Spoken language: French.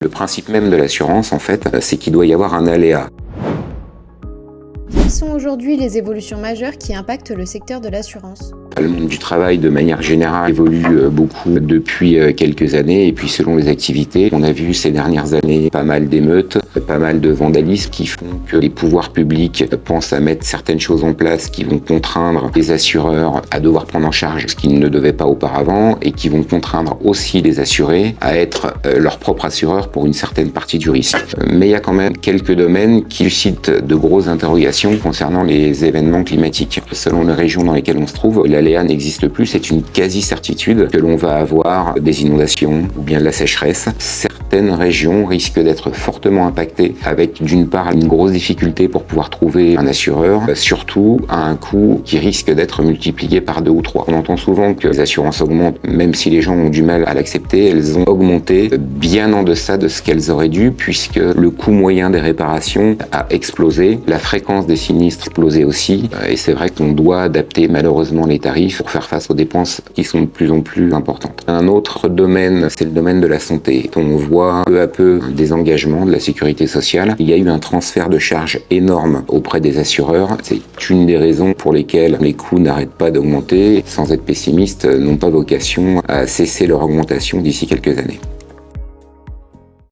Le principe même de l'assurance, en fait, c'est qu'il doit y avoir un aléa. Quelles sont aujourd'hui les évolutions majeures qui impactent le secteur de l'assurance ? Le monde du travail, de manière générale, évolue beaucoup depuis quelques années. Et puis, selon les activités, on a vu ces dernières années pas mal d'émeutes, pas mal de vandalisme qui font que les pouvoirs publics pensent à mettre certaines choses en place qui vont contraindre les assureurs à devoir prendre en charge ce qu'ils ne devaient pas auparavant et qui vont contraindre aussi les assurés à être leur propre assureur pour une certaine partie du risque. Mais il y a quand même quelques domaines qui suscitent de grosses interrogations concernant les événements climatiques. Selon les régions dans lesquelles on se trouve, l'aléa n'existe plus, c'est une quasi-certitude que l'on va avoir des inondations ou bien de la sécheresse. Certaines régions risquent d'être fortement impactées avec d'une part une grosse difficulté pour pouvoir trouver un assureur, surtout à un coût qui risque d'être multiplié par 2 ou 3. On entend souvent que les assurances augmentent, même si les gens ont du mal à l'accepter, elles ont augmenté bien en deçà de ce qu'elles auraient dû puisque le coût moyen des réparations a explosé, la fréquence des sinistres a explosé aussi et c'est vrai qu'on doit adapter malheureusement les tarifs pour faire face aux dépenses qui sont de plus en plus importantes. Un autre domaine, c'est le domaine de la santé. On voit peu à peu des engagements de la sécurité sociale. Il y a eu un transfert de charges énorme auprès des assureurs. C'est une des raisons pour lesquelles les coûts n'arrêtent pas d'augmenter. Sans être pessimiste, n'ont pas vocation à cesser leur augmentation d'ici quelques années.